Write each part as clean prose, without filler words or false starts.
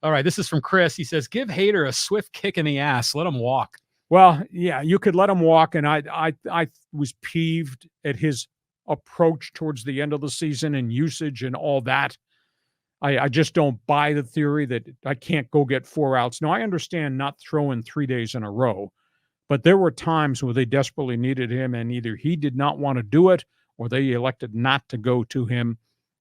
All right, this is from Chris. He says, give Hader a swift kick in the ass. Let him walk. Well, yeah, you could let him walk, and I was peeved at his approach towards the end of the season and usage and all that. I just don't buy the theory that I can't go get 4 outs. Now, I understand not throwing 3 days in a row, but there were times where they desperately needed him, and either he did not want to do it or they elected not to go to him.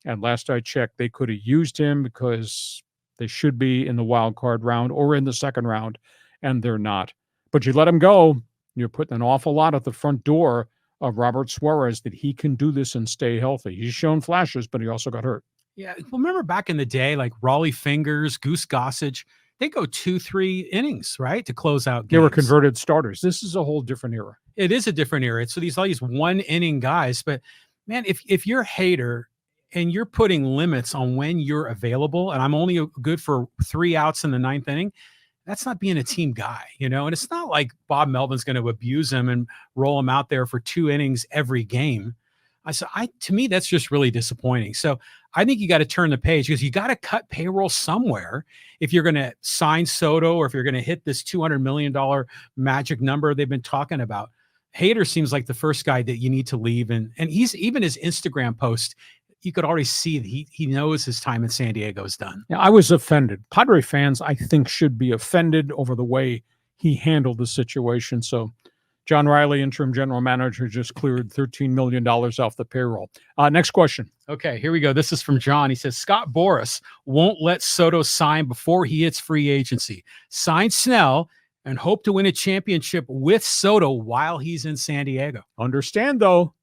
And last I checked, they could have used him because they should be in the wild card round or in the second round, and they're not. But you let him go, you're putting an awful lot at the front door of Robert Suarez that he can do this and stay healthy. He's shown flashes, but he also got hurt. Yeah, well, remember back in the day, like Raleigh Fingers, Goose Gossage, they go 2-3 innings, right, to close out games. They were converted starters. This is a whole different era. It is a different era. So all these 1-inning guys. But, man, if you're Hader and you're putting limits on when you're available, and I'm only good for 3 outs in the 9th inning, that's not being a team guy, And it's not like Bob Melvin's going to abuse him and roll him out there for 2 innings every game. To me, that's just really disappointing. So I think you got to turn the page because you got to cut payroll somewhere if you're going to sign Soto or if you're going to hit this $200 million magic number they've been talking about. Hader seems like the first guy that you need to leave. And he's even his Instagram post, you could already see that he knows his time in San Diego is done. Yeah, I was offended. Padre fans, I think, should be offended over the way he handled the situation. So John Riley, interim general manager, just cleared $13 million off the payroll. Next question. Okay, here we go. This is from John. He says, Scott Boras won't let Soto sign before he hits free agency. Sign Snell and hope to win a championship with Soto while he's in San Diego. Understand, though,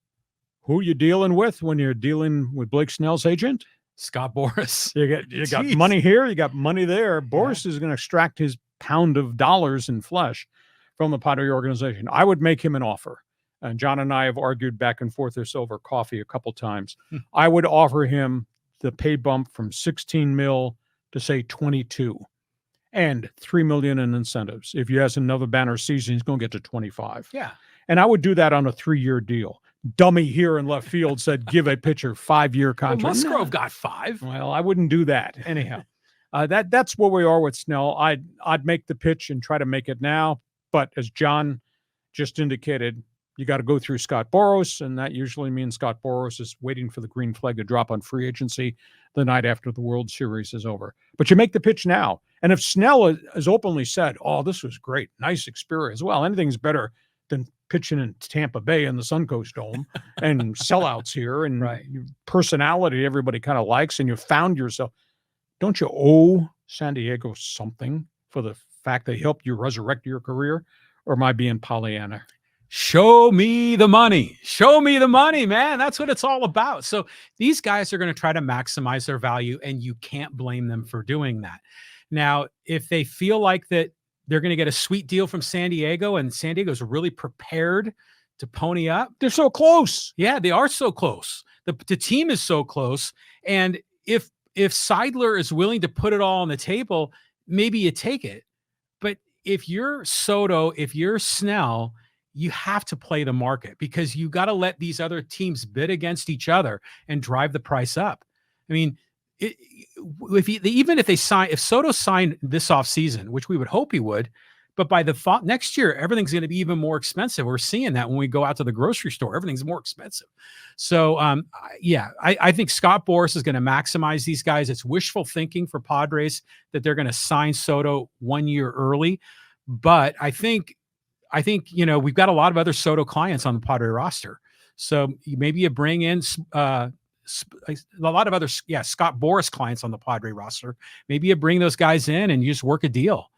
who you dealing with when you're dealing with Blake Snell's agent? Scott Boras. You got money here, you got money there. Boras is going to extract his pound of dollars in flesh from the Padre organization. I would make him an offer. And John and I have argued back and forth this over coffee a couple times. I would offer him the pay bump from 16 mil to say 22 and 3 million in incentives. If he has another banner season, he's going to get to 25. Yeah. And I would do that on a 3-year deal. Dummy here in left field said, give a pitcher 5-year contract. Well, Musgrove got 5. Well, I wouldn't do that. Anyhow, that's where we are with Snell. I'd make the pitch and try to make it now. But as John just indicated, you got to go through Scott Boras, and that usually means Scott Boras is waiting for the green flag to drop on free agency the night after the World Series is over. But you make the pitch now. And if Snell has openly said, oh, this was great, nice experience, well, anything's better than pitching in Tampa Bay in the Suncoast Dome and sellouts here and your personality everybody kind of likes, and you found yourself. Don't you owe San Diego something for the fact they helped you resurrect your career? Or am I being Pollyanna? Show me the money. Show me the money, man. That's what it's all about. So these guys are going to try to maximize their value, and you can't blame them for doing that. Now, if they feel like that they're going to get a sweet deal from San Diego, and San Diego's really prepared to pony up. They're so close. Yeah, they are so close. The team is so close. And if Seidler is willing to put it all on the table, maybe you take it. But if you're Soto, if you're Snell, you have to play the market because you got to let these other teams bid against each other and drive the price up. I mean, if Soto signed this offseason, which we would hope he would, but by the next year, everything's going to be even more expensive. We're seeing that when we go out to the grocery store, everything's more expensive. So, I think Scott Boras is going to maximize these guys. It's wishful thinking for Padres that they're going to sign Soto 1 year early. But I think, we've got a lot of other Soto clients on the Padre roster. So maybe you bring in a lot of other, Scott Boras clients on the Padre roster. Maybe you bring those guys in and you just work a deal.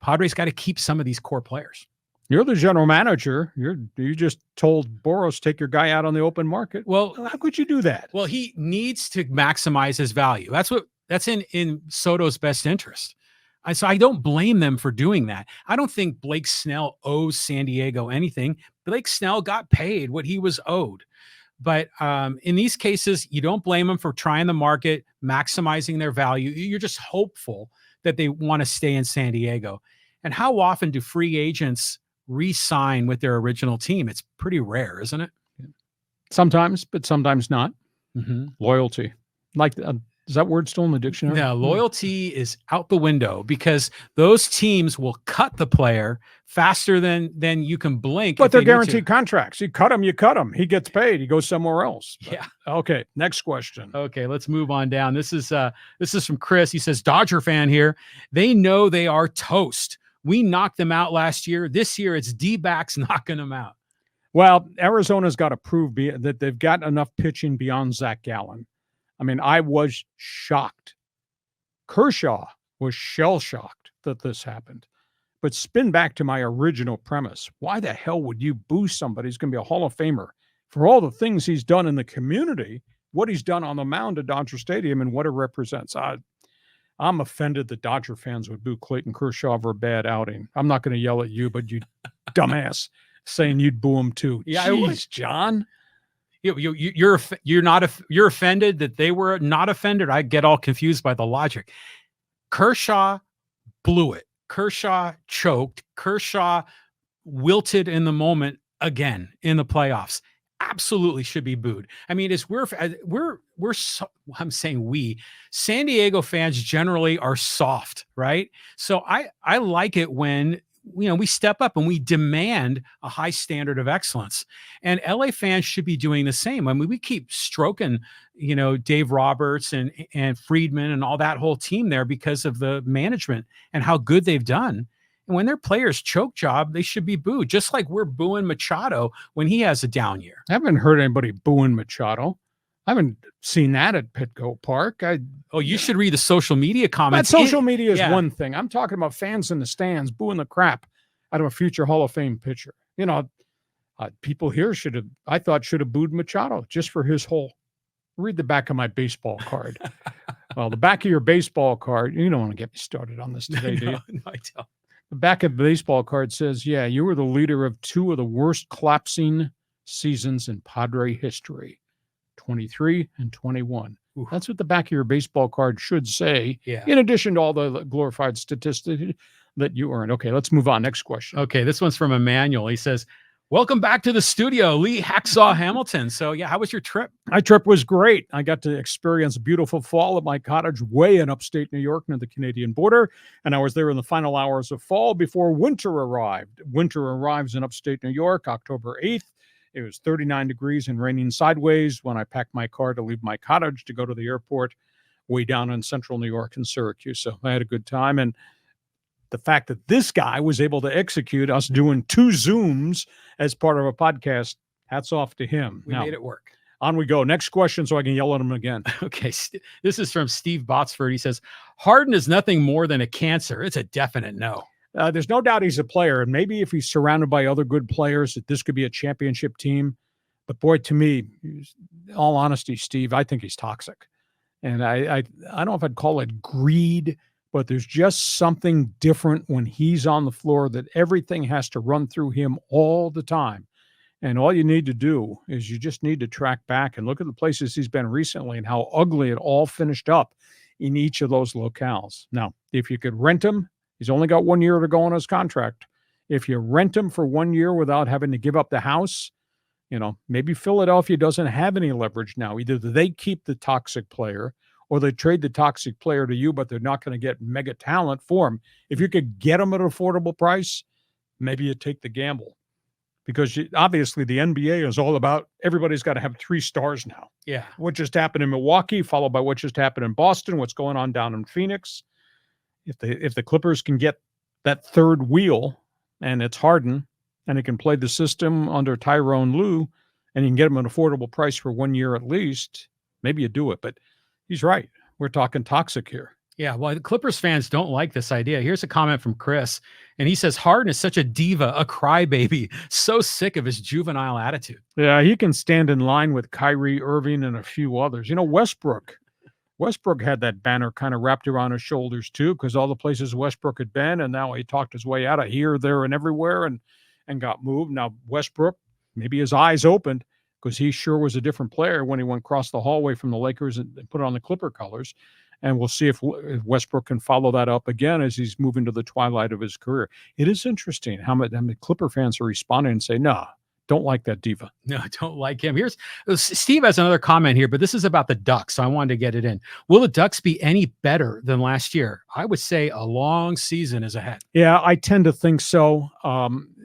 Padres got to keep some of these core players. You're the general manager. You just told Boras, take your guy out on the open market. Well, how could you do that? Well, he needs to maximize his value. That's in Soto's best interest. So I don't blame them for doing that. I don't think Blake Snell owes San Diego anything. Blake Snell got paid what he was owed. But in these cases, you don't blame them for trying the market, maximizing their value. You're just hopeful that they want to stay in San Diego. And how often do free agents re-sign with their original team? It's pretty rare, isn't it? Sometimes, but sometimes not. Mm-hmm. Loyalty. Like Is that word still in the dictionary? No, loyalty is out the window because those teams will cut the player faster than you can blink. But if they're they need to. guaranteed contracts. You cut him. He gets paid. He goes somewhere else. But, Yeah. okay. Next question. Okay, let's move on down. This is from Chris. He says, Dodger fan here. They know they are toast. We knocked them out last year. This year it's D-backs knocking them out. Well, Arizona's got to prove that they've got enough pitching beyond Zach Gallen. I mean, I was shocked. Kershaw was shell-shocked that this happened. But spin back to my original premise. Why the hell would you boo somebody who's going to be a Hall of Famer for all the things he's done in the community, what he's done on the mound at Dodger Stadium, and what it represents? I'm offended that Dodger fans would boo Clayton Kershaw for a bad outing. I'm not going to yell at you, but you dumbass saying you'd boo him too. Yeah, Jeez, John. You're offended that they were not offended. I get all confused by the logic. Kershaw blew it. Kershaw choked. Kershaw wilted in the moment again in the playoffs. Absolutely should be booed. I mean, I'm saying we San Diego fans generally are soft, right? So I like it when we step up and we demand a high standard of excellence. And LA fans should be doing the same. I mean, we keep stroking, Dave Roberts and Friedman and all that whole team there because of the management and how good they've done. And when their players choke job, they should be booed, just like we're booing Machado when he has a down year. I haven't heard anybody booing Machado. I haven't seen that at Petco Park. You should read the social media comments. But social media is one thing. I'm talking about fans in the stands booing the crap out of a future Hall of Fame pitcher. People here should have booed Machado just for his whole. Read the back of my baseball card. Well, the back of your baseball card, you don't want to get me started on this today, do you? No, I don't. The back of the baseball card says, yeah, you were the leader of two of the worst collapsing seasons in Padre history, 23 and 21. Ooh. That's what the back of your baseball card should say, in addition to all the glorified statistics that you earned. Okay, let's move on. Next question. Okay, this one's from Emmanuel. He says, welcome back to the studio, Lee Hacksaw Hamilton. So, how was your trip? My trip was great. I got to experience a beautiful fall at my cottage way in upstate New York near the Canadian border, and I was there in the final hours of fall before winter arrived. Winter arrives in upstate New York, October 8th. It was 39 degrees and raining sideways when I packed my car to leave my cottage to go to the airport way down in central New York in Syracuse. So I had a good time. And the fact that this guy was able to execute us doing 2 Zooms as part of a podcast, hats off to him. We made it work. On we go. Next question so I can yell at him again. Okay. This is from Steve Botsford. He says, Harden is nothing more than a cancer. It's a definite no. There's no doubt he's a player, and maybe if he's surrounded by other good players, that this could be a championship team. But boy, to me, in all honesty, Steve, I think he's toxic. And I don't know if I'd call it greed, but there's just something different when he's on the floor, that everything has to run through him all the time. And all you need to do is you just need to track back and look at the places he's been recently and how ugly it all finished up in each of those locales. Now, if you could rent him, he's only got 1 year to go on his contract. If you rent him for 1 year without having to give up the house, maybe Philadelphia doesn't have any leverage now. Either they keep the toxic player or they trade the toxic player to you, but they're not going to get mega talent for him. If you could get him at an affordable price, maybe you take the gamble. Because obviously the NBA is all about everybody's got to have 3 stars now. Yeah. What just happened in Milwaukee, followed by what just happened in Boston, what's going on down in Phoenix. If the Clippers can get that third wheel, and it's Harden, and he can play the system under Tyrone Lue, and you can get him an affordable price for 1 year at least, maybe you do it. But he's right. We're talking toxic here. Yeah, well, the Clippers fans don't like this idea. Here's a comment from Chris, and he says, Harden is such a diva, a crybaby, so sick of his juvenile attitude. Yeah, he can stand in line with Kyrie Irving and a few others. Westbrook had that banner kind of wrapped around his shoulders too, because all the places Westbrook had been, and now he talked his way out of here, there, and everywhere, and got moved. Now, Westbrook, maybe his eyes opened, because he sure was a different player when he went across the hallway from the Lakers and put on the Clipper colors. And we'll see if Westbrook can follow that up again as he's moving to the twilight of his career. It is interesting how many Clipper fans are responding and say, no, Don't like that diva. No, I don't like him. Here's Steve has another comment here, but this is about the Ducks, so I wanted to get it in. Will the Ducks be any better than last year? I would say a long season is ahead. Yeah, I tend to think so.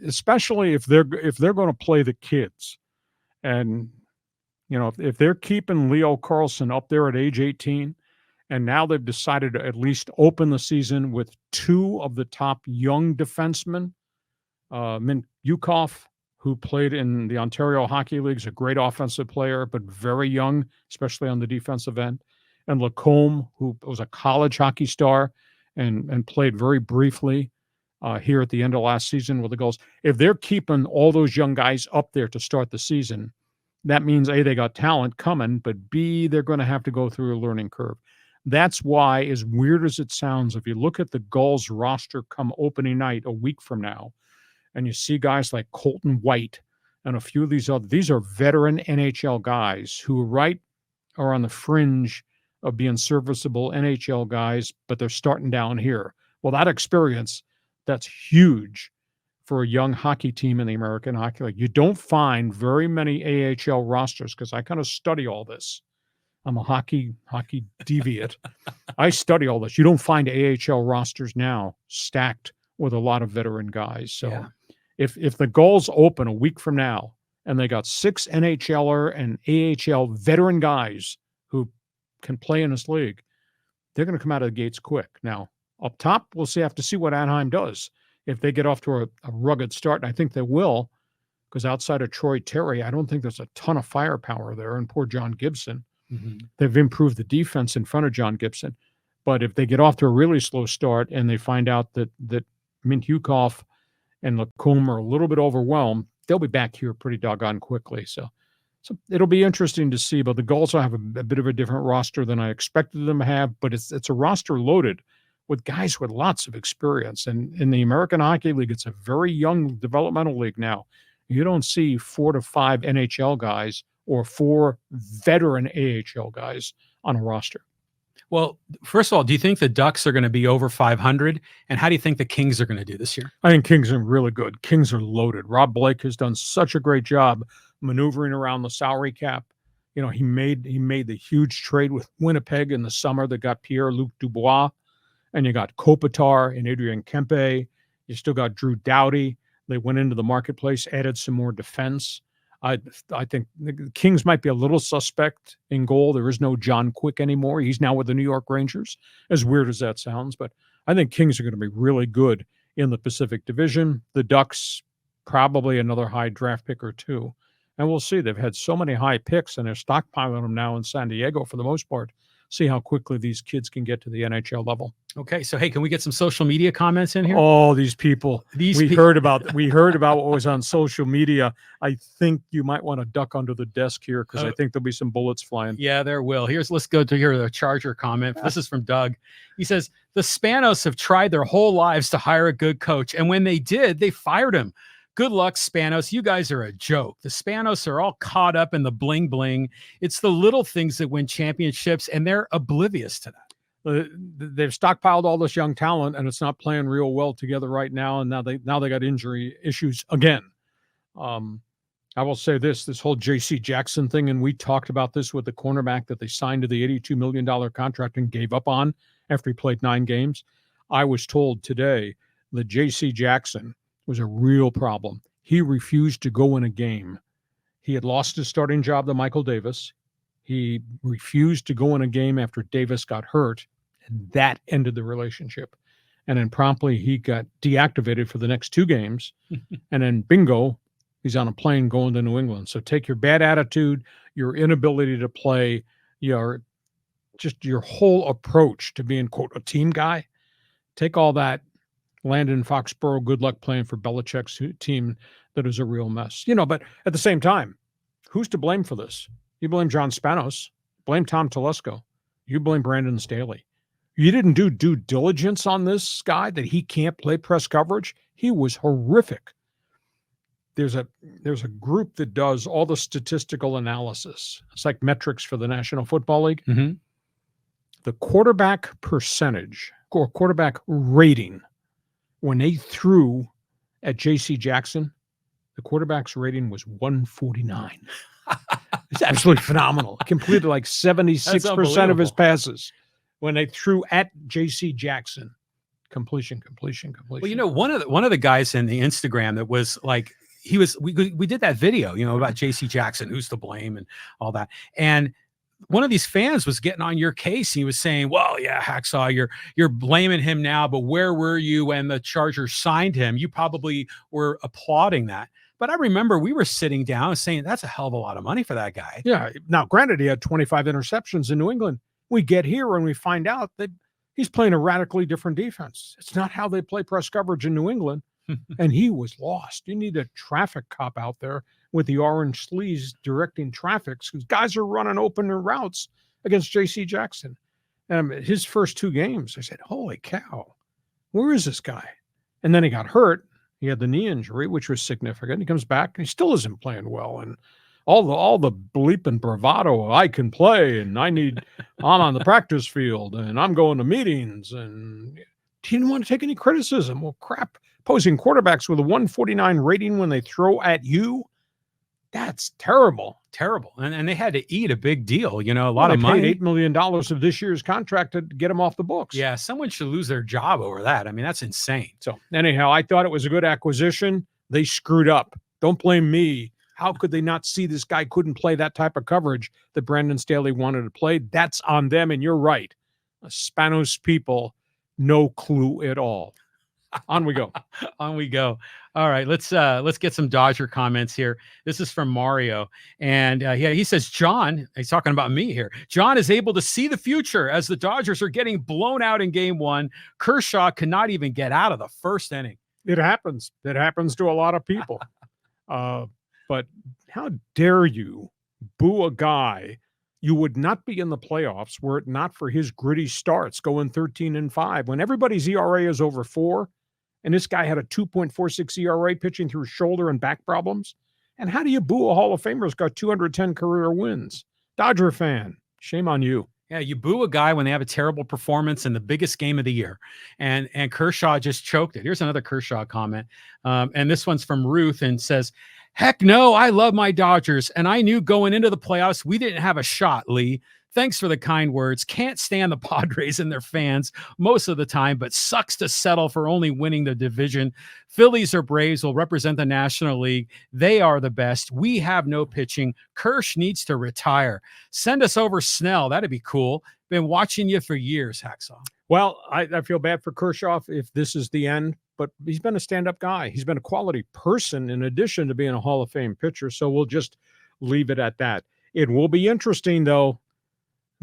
Especially if they're going to play the kids, and if they're keeping Leo Carlson up there at age 18, and now they've decided to at least open the season with two of the top young defensemen, Mint Yukov, who played in the Ontario Hockey League, is a great offensive player, but very young, especially on the defensive end. And Lacombe, who was a college hockey star and played very briefly here at the end of last season with the Gulls. If they're keeping all those young guys up there to start the season, that means A, they got talent coming, but B, they're going to have to go through a learning curve. That's why, as weird as it sounds, if you look at the Gulls roster come opening night a week from now, and you see guys like Colton White and a few of these are veteran NHL guys who are on the fringe of being serviceable NHL guys, but they're starting down here. Well, that experience, that's huge for a young hockey team in the American Hockey League. You don't find very many AHL rosters, because I kind of study all this. I'm a hockey deviant. I study all this. You don't find AHL rosters now stacked with a lot of veteran guys. So Yeah. if the Gulls open a week from now and they got 6 NHLer and AHL veteran guys who can play in this league, they're going to come out of the gates quick. Now, up top, we'll have to see what Anaheim does. If they get off to a rugged start, and I think they will, because outside of Troy Terry, I don't think there's a ton of firepower there, and poor John Gibson. Mm-hmm. They've improved the defense in front of John Gibson. But if they get off to a really slow start and they find out that Mint Yukov and Lacombe are a little bit overwhelmed, they'll be back here pretty doggone quickly. So it'll be interesting to see. But the Gulls will have a bit of a different roster than I expected them to have. But it's a roster loaded with guys with lots of experience. And in the American Hockey League, it's a very young developmental league now. You don't see 4 to 5 NHL guys or 4 veteran AHL guys on a roster. Well, first of all, do you think the Ducks are going to be over 500? And how do you think the Kings are going to do this year? I think Kings are really good. Kings are loaded. Rob Blake has done such a great job maneuvering around the salary cap. He made the huge trade with Winnipeg in the summer that got Pierre-Luc Dubois, and you got Kopitar and Adrian Kempe. You still got Drew Doughty. They went into the marketplace, added some more defense. I think the Kings might be a little suspect in goal. There is no John Quick anymore. He's now with the New York Rangers, as weird as that sounds. But I think Kings are going to be really good in the Pacific Division. The Ducks, probably another high draft pick or two. And we'll see. They've had so many high picks, and they're stockpiling them now in San Diego for the most part. See how quickly these kids can get to the NHL level. Okay, so hey, can we get some social media comments in here? Oh, these people. We heard about what was on social media. I think you might want to duck under the desk here, because I think there'll be some bullets flying. Yeah, there will. Let's go to hear the Charger comment. This is from Doug. He says, the Spanos have tried their whole lives to hire a good coach, and when they did, they fired him. Good luck, Spanos. You guys are a joke. The Spanos are all caught up in the bling bling. It's the little things that win championships, and they're oblivious to that. They've stockpiled all this young talent, and it's not playing real well together right now. And now they got injury issues again. I will say this whole J.C. Jackson thing, and we talked about this with the cornerback that they signed to the $82 million contract and gave up on after he played 9 games. I was told today that J.C. Jackson was a real problem. He refused to go in a game. He had lost his starting job to Michael Davis. He refused to go in a game after Davis got hurt, and that ended the relationship. And then promptly he got deactivated for the next 2 games. And then bingo, he's on a plane going to New England. So take your bad attitude, your inability to play, your whole approach to being, quote, a team guy. Take all that, land in Foxborough. Good luck playing for Belichick's team that is a real mess. But at the same time, who's to blame for this? You blame John Spanos, blame Tom Telesco, you blame Brandon Staley. You didn't do due diligence on this guy, that he can't play press coverage. He was horrific. There's a group that does all the statistical analysis. It's like metrics for the National Football League. Mm-hmm. The quarterback percentage or quarterback rating when they threw at J.C. Jackson, The quarterback's rating was 149. It's absolutely phenomenal. Completed like 76% of his passes when they threw at J.C. Jackson. Completion. Well, you know, one of the guys in the Instagram that was like, we did that video, you know, about J.C. Jackson, who's to blame and all that. And one of these fans was getting on your case. He was saying, well, yeah, Hacksaw, you're blaming him now, but where were you when the Chargers signed him? You probably were applauding that. But I remember we were sitting down and saying, that's a hell of a lot of money for that guy. Yeah. Now, granted, he had 25 interceptions in New England. We get here and we find out that he's playing a radically different defense. It's not how they play press coverage in New England. And he was lost. You need a traffic cop out there with the orange sleeves directing traffic, because guys are running open routes against J.C. Jackson. His first 2 games, I said, holy cow, where is this guy? And then he got hurt. He had the knee injury, which was significant. He comes back and he still isn't playing well. And all the bleep and bravado, I can play and I'm on the practice field and I'm going to meetings, and he didn't want to take any criticism. Well, crap, opposing quarterbacks with a 149 rating when they throw at you, that's terrible. And they had to eat a big deal, you know, a lot of money. Paid $8 million of this year's contract to get him off the books. Yeah, someone should lose their job over that. I mean, that's insane. So anyhow, I thought it was a good acquisition. They screwed up. Don't blame me. How could they not see this guy couldn't play that type of coverage that Brandon Staley wanted to play? That's on them, and you're right. Spanos people, no clue at all. On we go. On we go. All right, let's get some Dodger comments here. This is from Mario, and he says, John, he's talking about me here. John is able to see the future as the Dodgers are getting blown out in Game 1. Kershaw cannot even get out of the first inning. It happens. It happens to a lot of people. But how dare you boo a guy? You would not be in the playoffs were it not for his gritty starts going 13-5 when everybody's ERA is over 4. And this guy had a 2.46 ERA pitching through shoulder and back problems. And how do you boo a Hall of Famer who's got 210 career wins? Dodger fan, shame on you. Yeah, you boo a guy when they have a terrible performance in the biggest game of the year. And Kershaw just choked it. Here's another Kershaw comment. And this one's from Ruth and says, heck no, I love my Dodgers. And I knew going into the playoffs, we didn't have a shot, Lee. Thanks for the kind words. Can't stand the Padres and their fans most of the time, but sucks to settle for only winning the division. Phillies or Braves will represent the National League. They are the best. We have no pitching. Kersh needs to retire. Send us over Snell. That'd be cool. Been watching you for years, Hacksaw. Well, I feel bad for Kershaw if this is the end, but he's been a stand-up guy. He's been a quality person in addition to being a Hall of Fame pitcher, so we'll just leave it at that. It will be interesting, though,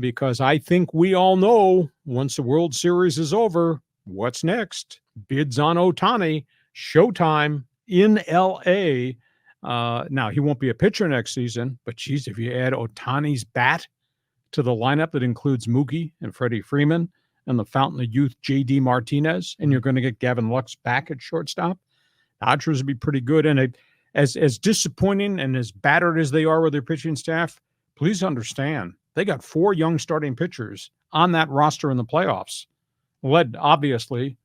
because I think we all know once the World Series is over, what's next? Bids on Ohtani, showtime in L.A. Now, he won't be a pitcher next season, but geez, if you add Ohtani's bat to the lineup that includes Mookie and Freddie Freeman and the fountain of youth J.D. Martinez, and you're going to get Gavin Lux back at shortstop, Dodgers would be pretty good. And as disappointing and as battered as they are with their pitching staff, please understand, they got 4 young starting pitchers on that roster in the playoffs, led obviously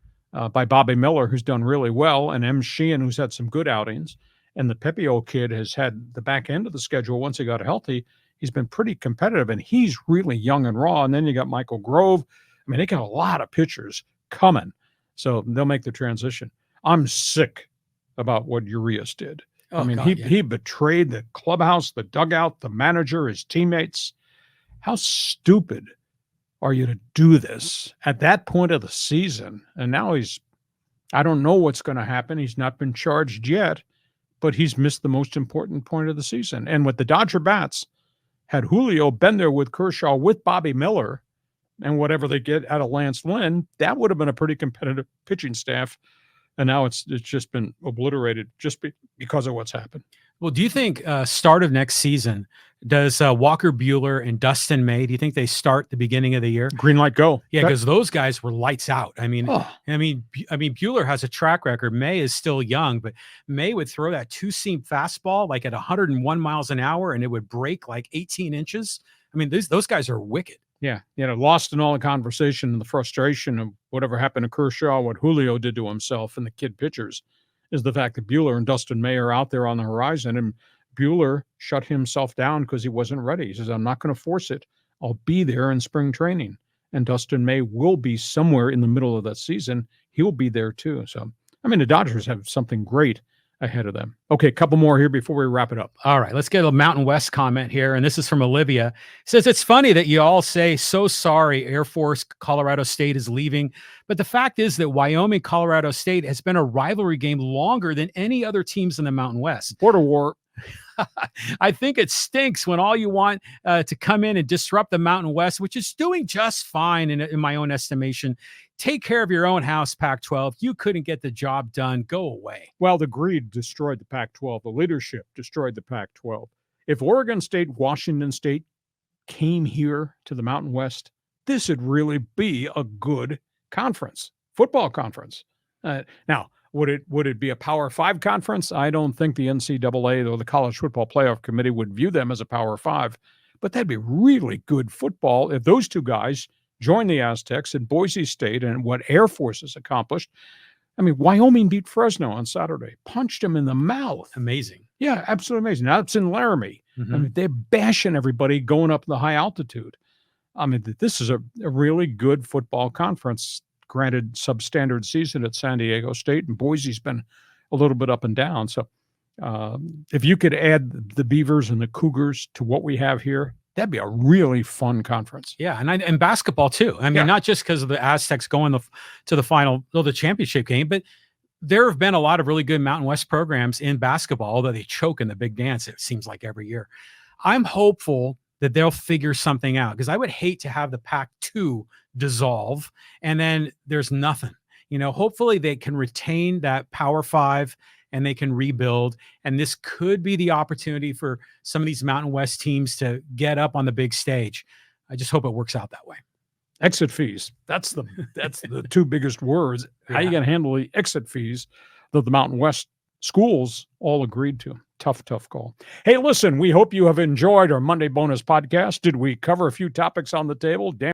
by Bobby Miller, who's done really well, and M. Sheehan, who's had some good outings. And the Pepio kid has had the back end of the schedule. Once he got healthy, he's been pretty competitive, and he's really young and raw. And then you got Michael Grove. I mean, they got a lot of pitchers coming, so they'll make the transition. I'm sick about what Urias did. Oh, I mean, God, he betrayed the clubhouse, the dugout, the manager, his teammates. How stupid are you to do this at that point of the season? And now I don't know what's going to happen. He's not been charged yet, but he's missed the most important point of the season. And with the Dodger bats, had Julio been there with Kershaw, with Bobby Miller, and whatever they get out of Lance Lynn, that would have been a pretty competitive pitching staff. And now it's just been obliterated just because of what's happened. Well, do you think start of next season, does Walker Buehler and Dustin May, do you think they start the beginning of the year? Green light, go. Yeah, because those guys were lights out. I mean, Buehler has a track record. May is still young, but May would throw that 2-seam fastball like at 101 miles an hour, and it would break like 18 inches. I mean, those guys are wicked. Yeah, lost in all the conversation and the frustration of whatever happened to Kershaw, what Julio did to himself and the kid pitchers. is the fact that Bueller and Dustin May are out there on the horizon, and Bueller shut himself down because he wasn't ready. He says, I'm not going to force it. I'll be there in spring training. And Dustin May will be somewhere in the middle of that season. He'll be there too. So, I mean, the Dodgers have something great ahead of them. Okay, a couple more here before we wrap it up. All right, let's get a Mountain West comment here. And this is from Olivia. It says, it's funny that you all say, so sorry, Air Force Colorado State is leaving. But the fact is that Wyoming, Colorado State has been a rivalry game longer than any other teams in the Mountain West. Border war. I think it stinks when all you want to come in and disrupt the Mountain West, which is doing just fine in my own estimation. Take care of your own house, Pac-12. You couldn't get the job done. Go away. Well, the greed destroyed the Pac-12. The leadership destroyed the Pac-12. If Oregon State, Washington State came here to the Mountain West, this would really be a good conference, football conference. Now, would it be a Power 5 conference? I don't think the NCAA or the College Football Playoff Committee would view them as a Power 5, but that'd be really good football if those two guys join the Aztecs in Boise State and what Air Force has accomplished. I mean, Wyoming beat Fresno on Saturday, punched him in the mouth. Amazing. Yeah, absolutely amazing. Now it's in Laramie. Mm-hmm. I mean, they're bashing everybody going up the high altitude. I mean, this is a really good football conference. Granted, substandard season at San Diego State, and Boise's been a little bit up and down. So if you could add the Beavers and the Cougars to what we have here, that'd be a really fun conference. Yeah, and basketball too. I mean, not just because of the Aztecs going to the final, the championship game, but there have been a lot of really good Mountain West programs in basketball, although they choke in the big dance, it seems like every year. I'm hopeful that they'll figure something out, because I would hate to have the Pac-2 dissolve and then there's nothing. Hopefully they can retain that Power 5 and they can rebuild. And this could be the opportunity for some of these Mountain West teams to get up on the big stage. I just hope it works out that way. Exit fees. That's the two biggest words. Yeah. How are you going to handle the exit fees that the Mountain West schools all agreed to? Tough call. Hey, listen, we hope you have enjoyed our Monday bonus podcast. Did we cover a few topics on the table? Damn